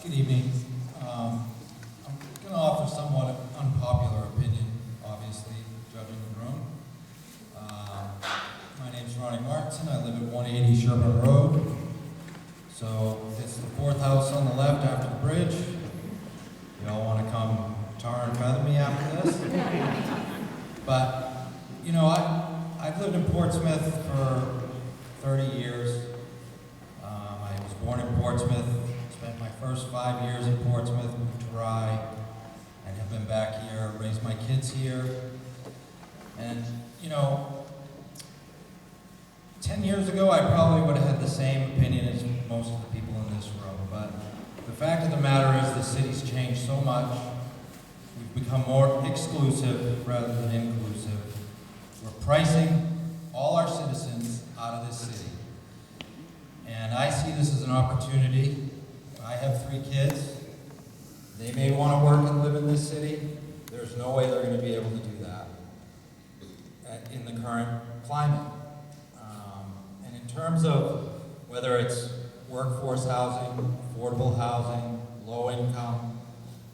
Good evening. I'm going to offer somewhat unpopular opinion, obviously, judging the room. My name's Ronnie Martinson. I live at 180 Sherburne Road. So it's the fourth house on the left after the bridge. You all want to come tar and feather me after this? But, you know, I've lived in Portsmouth for 30 years. I was born in Portsmouth. Spent my first 5 years in Portsmouth, moved to Rye, and have been back here, raised my kids here. And, you know, 10 years ago, I probably would have had the same opinion as most of the people in this room. But the fact of the matter is the city's changed so much. We've become more exclusive rather than inclusive. We're pricing all our citizens out of this city. And I see this as an opportunity. I have 3 kids. They may want to work and live in this city. There's no way they're going to be able to do that in the current climate. And in terms of whether it's workforce housing, affordable housing, low income,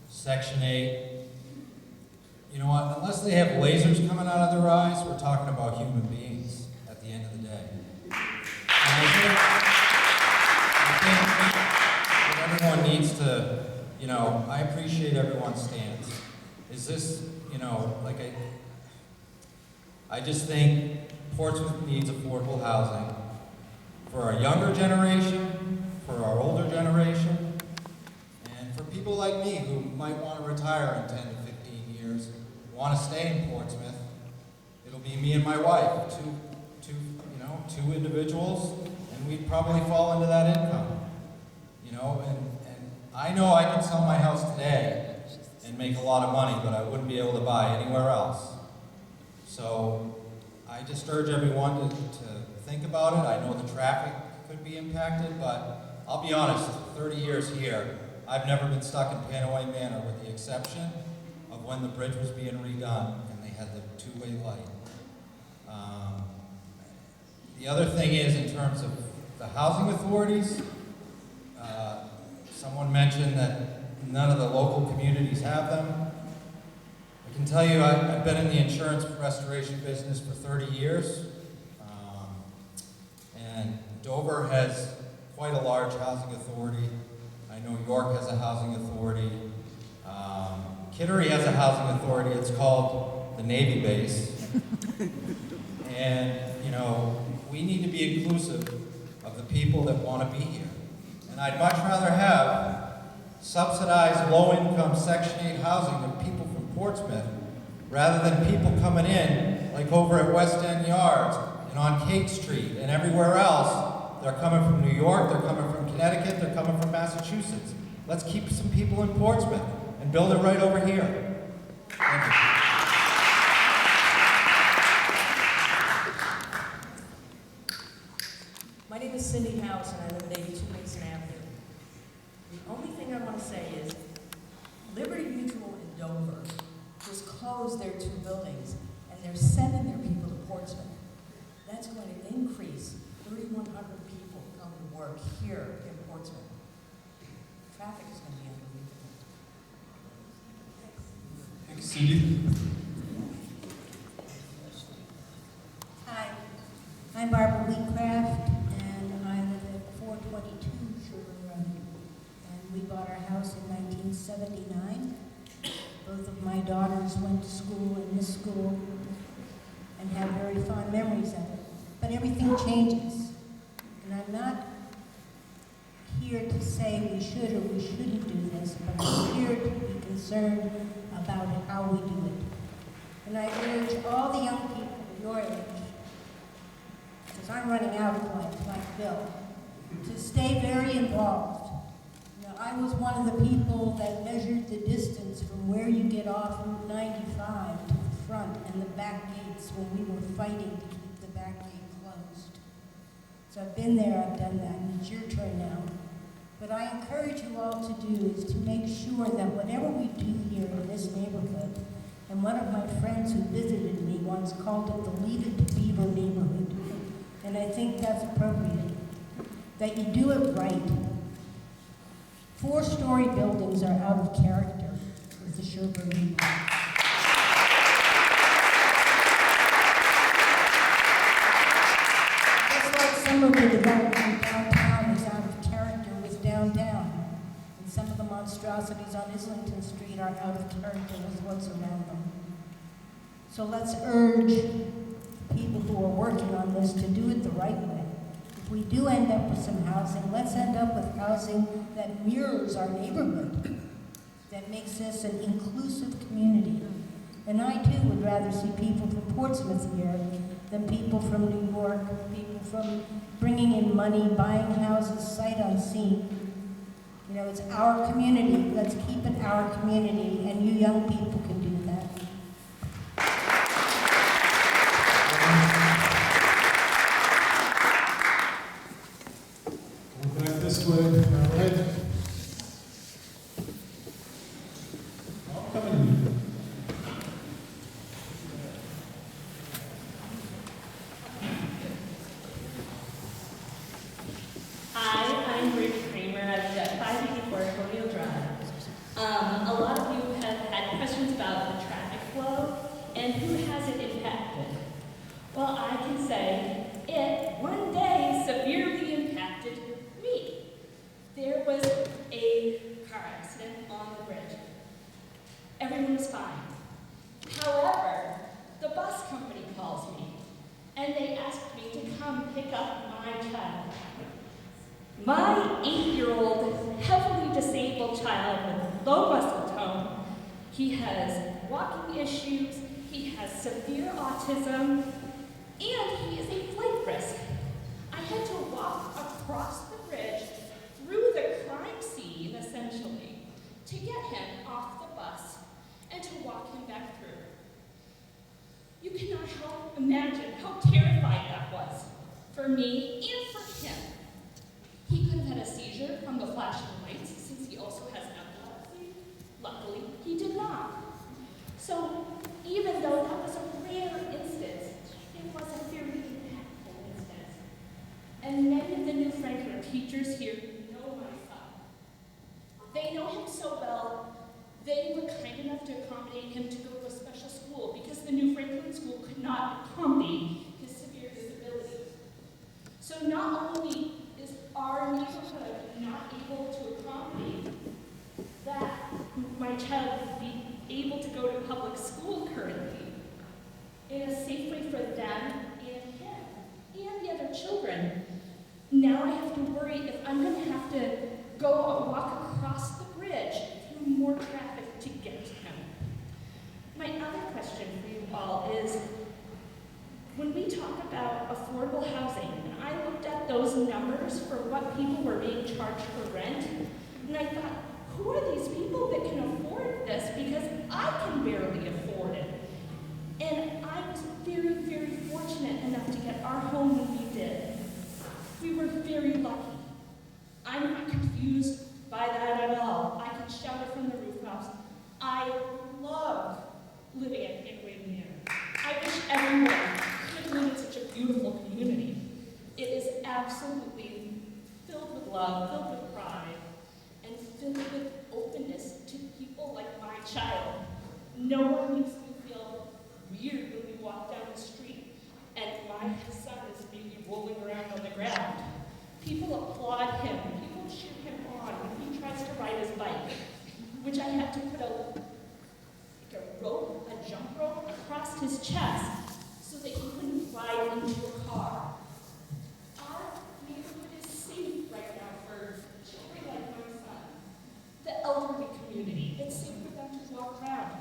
Section 8, you know what, unless they have lasers coming out of their eyes, we're talking about human beings at the end of the day. And I think everyone needs to, you know, I appreciate everyone's stance. Is this, you know, like I just think Portsmouth needs affordable housing for our younger generation, for our older generation, and for people like me who might want to retire in 10 to 15 years, want to stay in Portsmouth. It'll be me and my wife, two individuals, and we'd probably fall into that income. You know, and I know I can sell my house today and make a lot of money, but I wouldn't be able to buy anywhere else. So I just urge everyone to think about it. I know the traffic could be impacted, but I'll be honest, 30 years here, I've never been stuck in Panaway Manor with the exception of when the bridge was being redone and they had the two-way light. The other thing is, in terms of the housing authorities, someone mentioned that none of the local communities have them. I can tell you I've been in the insurance restoration business for 30 years. And Dover has quite a large housing authority. I know York has a housing authority. Kittery has a housing authority. It's called the Navy Base. And, you know, we need to be inclusive of the people that want to be here. And I'd much rather have subsidized low-income Section 8 housing of people from Portsmouth rather than people coming in, like over at West End Yards and on Kate Street and everywhere else. They're coming from New York, they're coming from Connecticut, they're coming from Massachusetts. Let's keep some people in Portsmouth and build it right over here. Thank you. My name is Cindy House, and I live at 82 Mason Avenue. The only thing I want to say is Liberty Mutual in Dover just closed their 2 buildings, and they're sending their people to Portsmouth. That's going to increase 3,100 people coming to work here in Portsmouth. Traffic is going to be unbelievable. Thanks, Cindy. Hi, I'm Barbara Wheatcraft, and I live at 422 Sherburne Road. And we bought our house in 1979. Both of my daughters went to school in this school and have very fond memories of it. But everything changes. And I'm not here to say we should or we shouldn't do this, but I'm here to be concerned about how we do it. And I urge all the young people your age, because I'm running out of life, like Bill, to stay very involved. Now, I was one of the people that measured the distance from where you get off Route 95 to the front and the back gates when we were fighting to keep the back gate closed. So I've been there, I've done that, and it's your turn now. What I encourage you all to do is to make sure that whatever we do here in this neighborhood, and one of my friends who visited me once called it the Leave It to Beaver neighborhood, and I think that's appropriate, that you do it right. 4-story buildings are out of character with the Sherburne neighborhood. Just like some of the development downtown is out of character with downtown, and some of the monstrosities on Islington Street are out of character with what's around them. So let's urge people who are working on this to do it the right way. If we do end up with some housing, let's end up with housing that mirrors our neighborhood, that makes us an inclusive community. And I too would rather see people from Portsmouth here than people from New York, people from bringing in money, buying houses sight unseen. You know, it's our community. Let's keep it our community, and you young people can do that. Back this way, all right. All coming in. Hi, I'm Rich Kramer. I live at 584 Colonial Drive. A lot of you have had questions about the traffic flow and who has it impacted. Well, I can say it one day severely impacted me. There was a car accident on the bridge. Everyone was fine. However, the bus company calls me and they asked me to come pick up my child. My 8-year-old, heavily disabled child with low muscle tone, he has walking issues, he has severe autism, and he is a flight risk. I had to walk across the bridge through the crime scene, essentially, to get him off the bus and to walk him back through. You cannot help imagine how terrified that was for me and for him. He could have had a seizure from the flashing lights since he also has epilepsy. Luckily, he did not. So even though that was a rare instance, it was a very impactful instance. And many of the New Franklin teachers here know my son. They know him so well, they were kind enough to accommodate him to go to a special school because the New Franklin school could not accommodate his severe disability. So not only is our neighborhood not able to accommodate that my child would be able to go to public school currently in a safe way for them and him and the other children. Now I have to worry if I'm going to have to go walk across the bridge through more traffic to get to him. My other question for you all is, when we talk about affordable housing, and I looked at those numbers for what people were being charged for rent, and I thought, who are these people that can afford this? Because I can barely afford it. And I was very, very fortunate enough to get our home when we did. We were very lucky. I'm not confused by that at all. I can shout it from the rooftops. I love living in Wayne Manor. I wish everyone could live in such a beautiful community. It is absolutely filled with love, filled with pride, and filled with openness to people like my child. No one makes me feel weird when we walk down the street and my son is maybe rolling around on the ground. People applaud him, people cheer him on when he tries to ride his bike, which I had to put a rope, a jump rope, across his chest so that he wouldn't ride into a car. Our neighborhood is safe right now for children like my son. The elderly community, it's safe for them to walk around.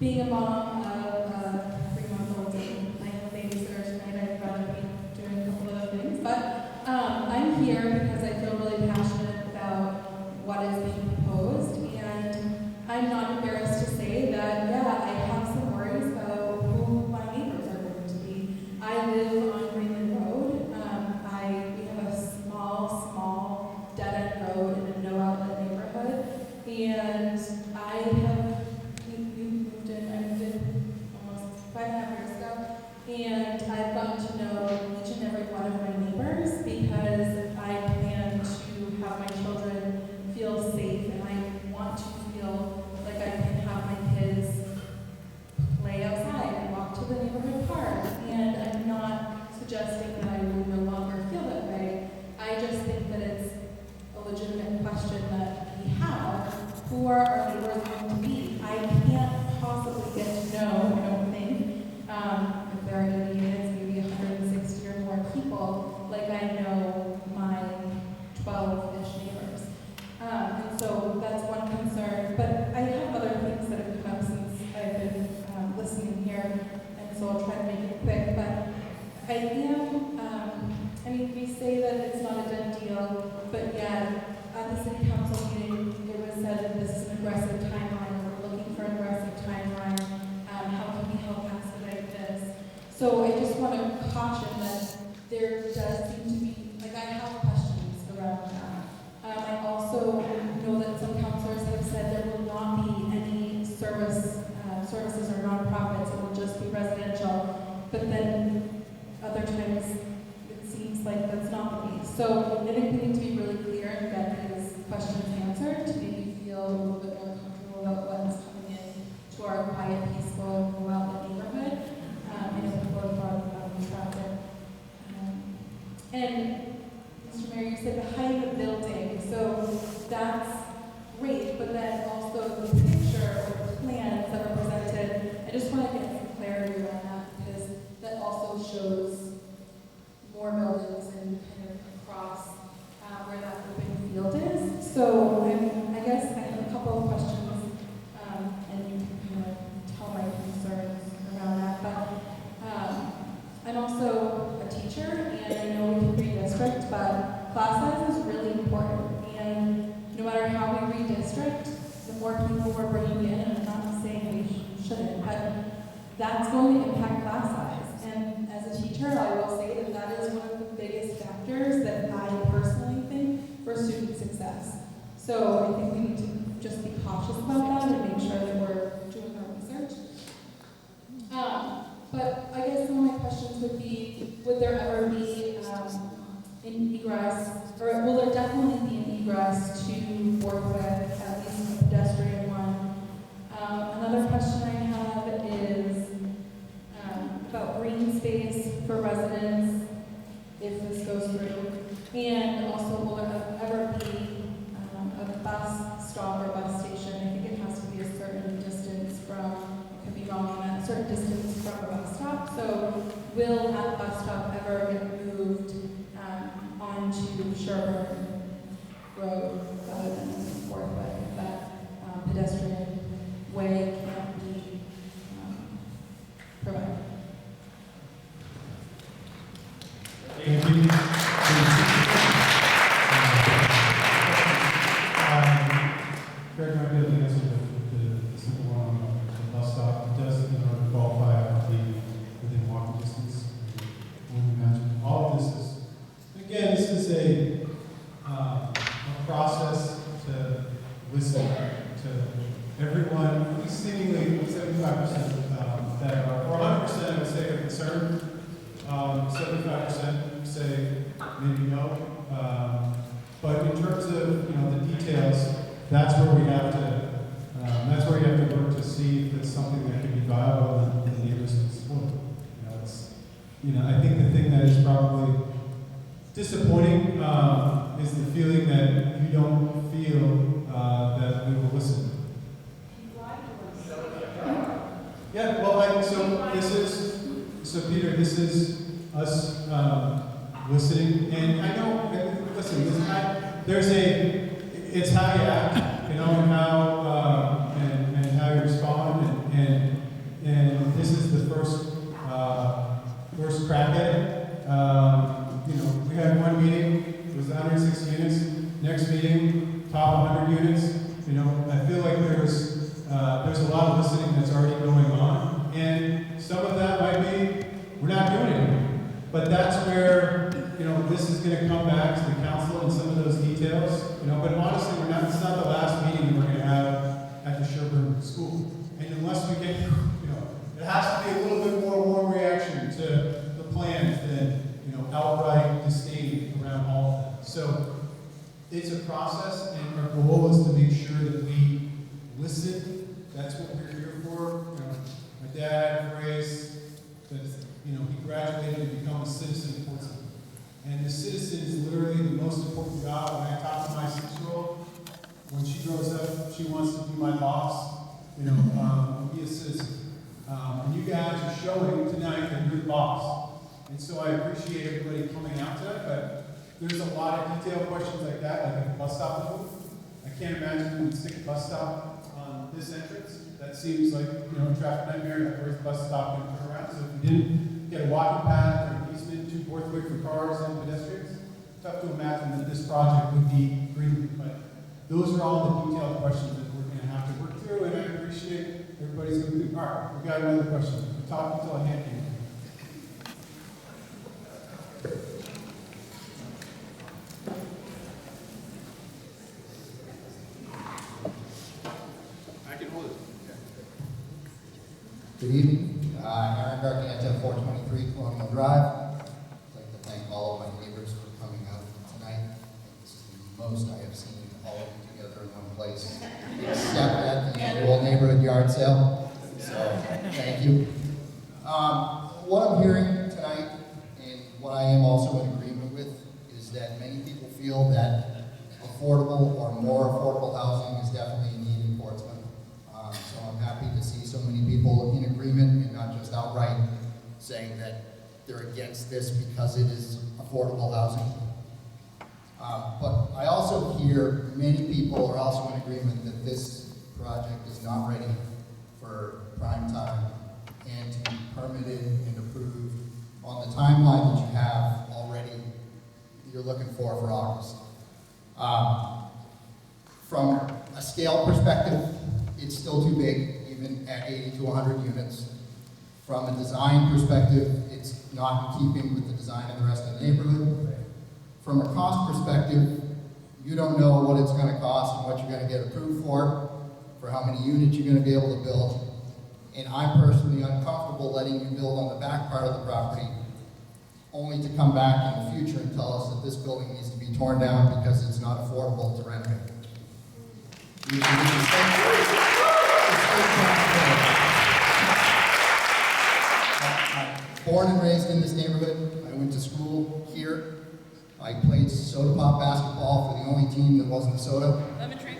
being a mom of 3-month-olds, and I have a babysitter tonight, I'd rather be doing a couple of other things. But I'm here because I feel really passionate about what is being proposed, and I'm not embarrassed to say that, yeah, I have some worries about who my neighbors are going to be. I live on Greenland Road. We have a small dead-end road in a no-outlet neighborhood, and we moved in, I moved in almost 5.5 years ago, and I've gotten to know each and every one of my neighbors because I plan to have my children feel safe, and I want to feel like I can have my kids play outside and walk to the neighborhood park. And I'm not suggesting that I will no longer feel that way. I just think that it's a legitimate question that we have. Who are our neighbors going to be? I can't possibly get to know, I don't think, if there are going to be maybe 160 or more people, like I know my 12-ish neighbors. And so that's one concern. But I have other things that have come up since I've been listening here, and so I'll try to make it quick. But I am, we say that it's not a done deal, but yet at the city council meeting, it was said that this is an aggressive timeline, and we're looking for an aggressive timeline. How can we help expedite this? So I just want to caution that there does seem to be, I have questions around that. I also know that some councilors have said there will not be any services or nonprofits, it will just be residential, but then other times it seems like that's not the case. So I think we need to be really clear and get these questions answered to make you feel a little bit more comfortable about what is coming in to our quiet, peaceful, well-lit neighborhood. I know people have brought about traffic. And Mr. Mayor, you said the height of the building, so that's great, but then also the picture or the plans that are presented, I just want to get some clarity around that, because that also shows more buildings and kind of across where that open field is. So I guess I have a couple of questions, and you can kind of tell my concerns around that. But I'm also a teacher, and I know we can redistrict, but class size is really important. And no matter how we redistrict, the more people we're bringing in, and I'm not saying we shouldn't, but that's going to impact class size. And as a teacher, I will say that that is one of the biggest factors that I personally think for student success. So I think we need to just be cautious about that and make sure that we're doing our research. But I guess some of my questions would be, would there ever be an egress, or will there definitely be an egress to work with, at least a pedestrian one? Another question I have is about green space for residents, if this goes through. And also, will there ever be a bus stop or bus station? I think it has to be a certain distance from, I could be wrong on that, a certain distance from a bus stop. So will that bus stop ever get moved onto Sherburne Road rather than Forthway, if that pedestrian way can't be provided? Thank you. Greg might be able to answer the simple one on the bus stop. It does, in order to qualify, within walking distance. All of this is, again, this is a process to listen to everyone, seemingly 75% that are, or 100% I would say are concerned. 75% say maybe no. But in terms of the details, that's where we have to work to see if it's something that can be viable and the neighbors can support. I think the thing that is probably disappointing is the feeling that you don't feel that we will listen. Yeah, well, so Peter, this is us listening, and I know, listen, it's how you act, and how you respond, and as we get, it has to be a little bit more warm reaction to the plans than, outright disdain around all of that. So it's a process, and our goal is to make sure that we listen. That's what we're here for. My dad, Grace, he graduated to become a citizen in Portsmouth. And the citizen is literally the most important job. When I talk to my 6-year-old, when she grows up, she wants to be my boss, and be a citizen. And you guys are showing tonight that you're the boss. And so I appreciate everybody coming out tonight, but there's a lot of detailed questions like that, like if a bus stop move. I can't imagine we would stick a bus stop on this entrance. That seems like, a traffic nightmare, like where's the bus stop going to turn around? So if you didn't get a walking path or an easement to Borthwick for cars and pedestrians, tough to imagine that this project would be green. But those are all the detailed questions that we're going to have to work through, and I appreciate everybody's going to do. All right, we got another question. We'll talk until I hand you. Good evening. Aaron Garganta, 423 Colonial Drive. I'd like to thank all of my neighbors for coming out tonight. This is the most I have seen all of you together in one place, except at the annual neighborhood yard sale. So, thank you. What I'm hearing tonight, and what I am also in agreement with, is that many people feel that affordable or more affordable housing is definitely a need in Portsmouth. So I'm happy to see so many people in agreement and not just outright saying that they're against this because it is affordable housing. But I also hear many people are also in agreement that this project is not ready for prime time and to be permitted and approved on the timeline that you have already, you're looking for August. From a scale perspective, it's still too big, even at 80 to 100 units. From a design perspective, it's not in keeping with the design of the rest of the neighborhood. From a cost perspective, you don't know what it's going to cost and what you're going to get approved for how many units you're going to be able to build. And I'm personally uncomfortable letting you build on the back part of the property, only to come back in the future and tell us that this building needs to be torn down because it's not affordable to renovate. Born and raised in this neighborhood. I went to school here. I played soda pop basketball for the only team that wasn't a soda. Lemon Tree.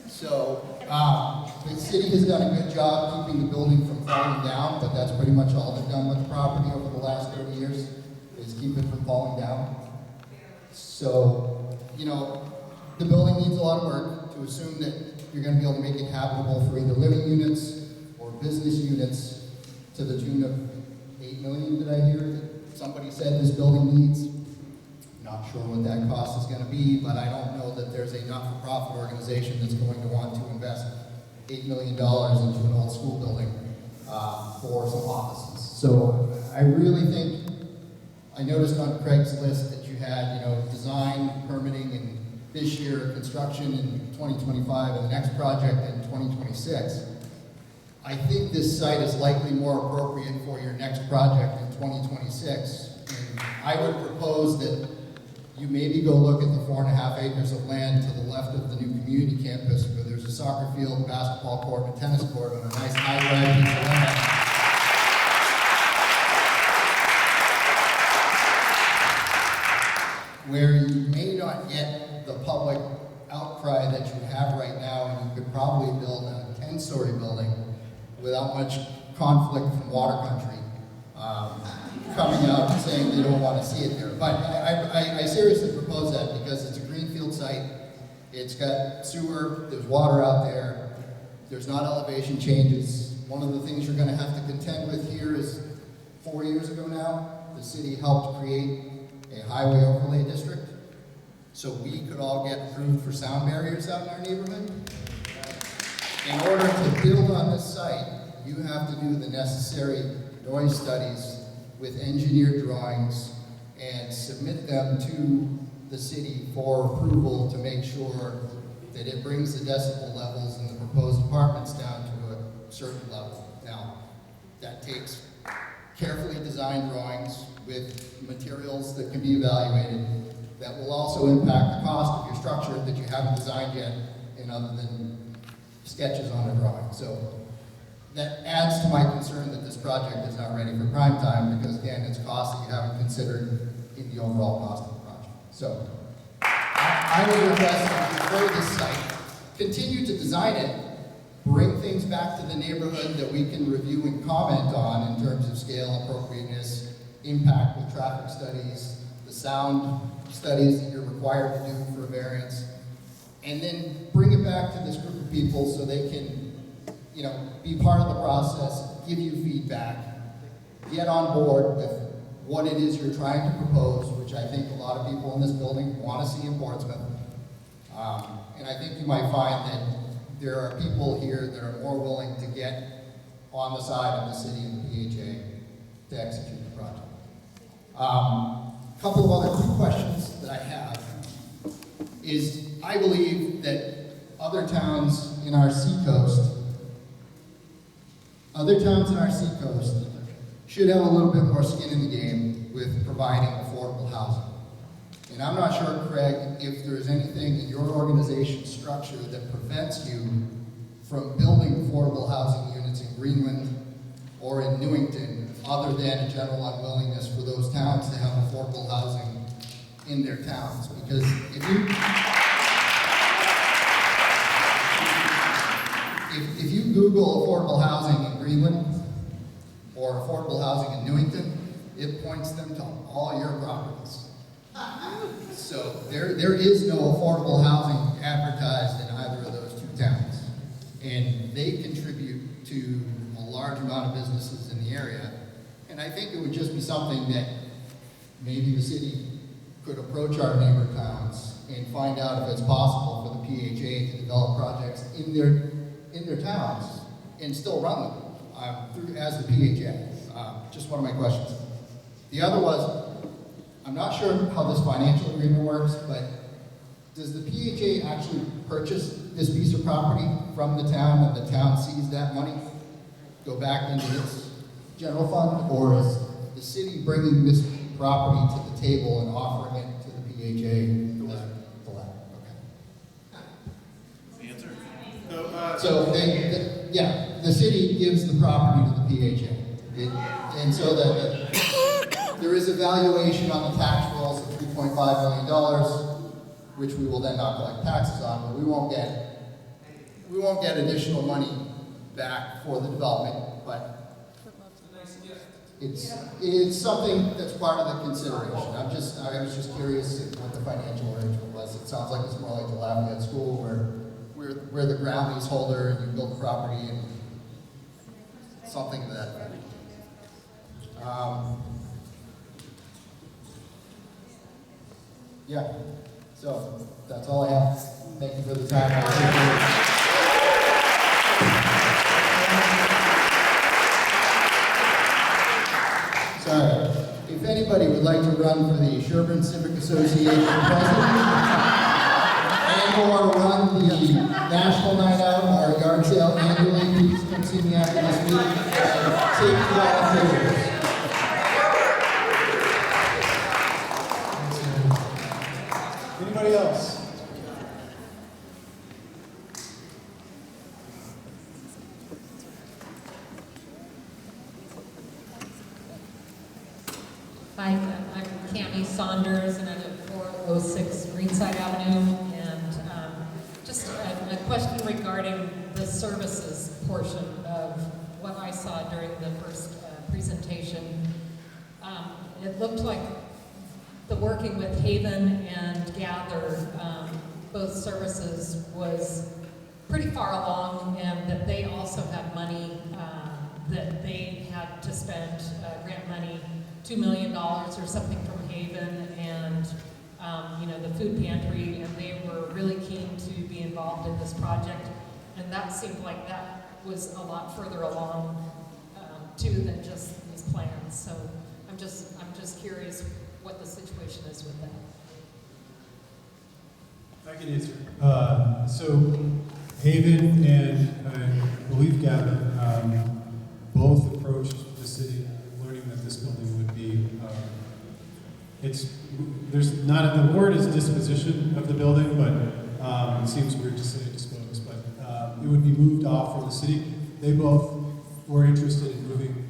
So, the city has done a good job keeping the building from falling down, but that's pretty much all they've done with the property over the last 30 years, is keep it from falling down. So, the building needs a lot of work. To assume that you're going to be able to make it habitable for either living units or business units to the tune of $8 million, did I hear that somebody said this building needs? Not sure what that cost is going to be, but I don't know that there's a not-for-profit organization that's going to want to invest $8 million into an old school building for some offices. So I really think, I noticed on Craig's list that you had, design, permitting, and this year, construction in 2025, and the next project in 2026. I think this site is likely more appropriate for your next project in 2026. And I would propose that you maybe go look at the 4.5 acres of land to the left of the new community campus, where there's a soccer field, basketball court, and tennis court on a nice high-rise piece of land. Where you may not get the public outcry that you have right now, and you could probably build a 10-story building without much conflict from water country coming out and saying they don't want to see it there. But I seriously propose that because it's a greenfield site. It's got sewer, there's water out there, there's not elevation changes. One of the things you're going to have to contend with here is 4 years ago now, the city helped create a highway overlay district, so we could all get approved for sound barriers out in our neighborhood. In order to build on this site, you have to do the necessary noise studies with engineered drawings and submit them to the city for approval to make sure that it brings the decibel levels and the proposed apartments down to a certain level. Now, that takes carefully designed drawings with materials that can be evaluated that will also impact the cost of your structure that you haven't designed yet, and other than sketches on a drawing. So that adds to my concern that this project is not ready for prime time, because again, it's costs that you haven't considered in the overall cost of the project. So I would request that you grow this site, continue to design it, bring things back to the neighborhood that we can review and comment on in terms of scale, appropriateness, impact with traffic studies, the sound studies that you're required to do for a variance, and then bring it back to this group of people so they can, you know, be part of the process, give you feedback, get on board with what it is you're trying to propose, which I think a lot of people in this building want to see in Portsmouth. And I think you might find that there are people here that are more willing to get on the side of the city and the PHA to execute the project. A couple of other quick questions that I have is, I believe that other towns in our seacoast should have a little bit more skin in the game with providing affordable housing. And I'm not sure, Craig, if there's anything in your organization's structure that prevents you from building affordable housing units in Greenland or in Newington, other than a general unwillingness for those towns to have affordable housing in their towns. Because if you Google affordable housing in Greenland or affordable housing in Newington, it points them to all your properties. So there is no affordable housing advertised in either of those two towns. And they contribute to a large amount of businesses in the area. And I think it would just be something that maybe the city could approach our neighbor towns and find out if it's possible for the PHA to develop projects in their towns and still run them as the PHA. Just one of my questions. The other was, I'm not sure how this financial agreement works, but does the PHA actually purchase this piece of property from the town, and the town sees that money go back into its general fund, or is the city bringing this property to the table and offering it to the PHA? The latter. Okay. So, the city gives the property to the PHA. And so there is a valuation on the tax rolls of $3.5 million, which we will then not collect taxes on, but we won't get additional money back for the development, but it's something that's part of the consideration. I was just curious what the financial arrangement was. It sounds like it's more like the Lafayette School, where we're the ground leaseholder and you build the property and something to that effect. Yeah, so that's all I have. Thank you for the time. I appreciate it. Sorry. If anybody would like to run for the Sherburne Civic Association president and or run the National Night Out or yard sale annually, please come see me after this meeting. Safety volunteers. Anybody else? Hi, I'm Cammie Saunders, and I live at 406 Greenside Avenue. And just a question regarding the services portion of what I saw during the first presentation. It looked like the working with Haven and Gather, both services, was pretty far along, and that they also have money that they had to spend, grant money, $2 million or something from Haven, and the food pantry, and they were really keen to be involved in this project, and that seemed like that was a lot further along too than just these plans. So I'm just curious what the situation is with that. I can answer. So Haven and I believe Gavin both approached the city learning that this building would be, there's not, the word is disposition of the building, but it seems weird to say dispose, but it would be moved off from the city. They both were interested in moving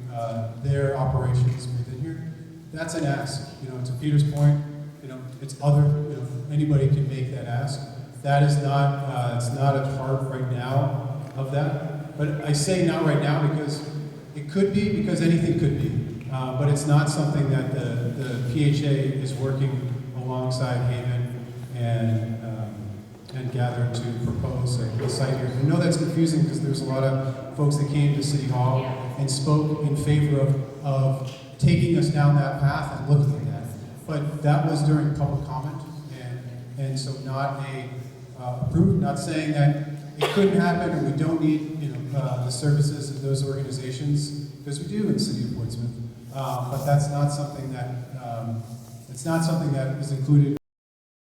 their operations within here. That's an ask, you know, to Peter's point, you know, it's other, you know, anybody can make that ask. That is not, it's not a part right now of that. But I say not right now because it could be, because anything could be. But it's not something that the PHA is working alongside Haven and Gather to propose a site here. I know that's confusing because there's a lot of folks that came to City Hall and spoke in favor of taking us down that path and looking at that. But that was during public comment, and so not approved, not saying that it couldn't happen or we don't need, you know, the services of those organizations, because we do in the city of Portsmouth. But that's not something that, it's not something that is included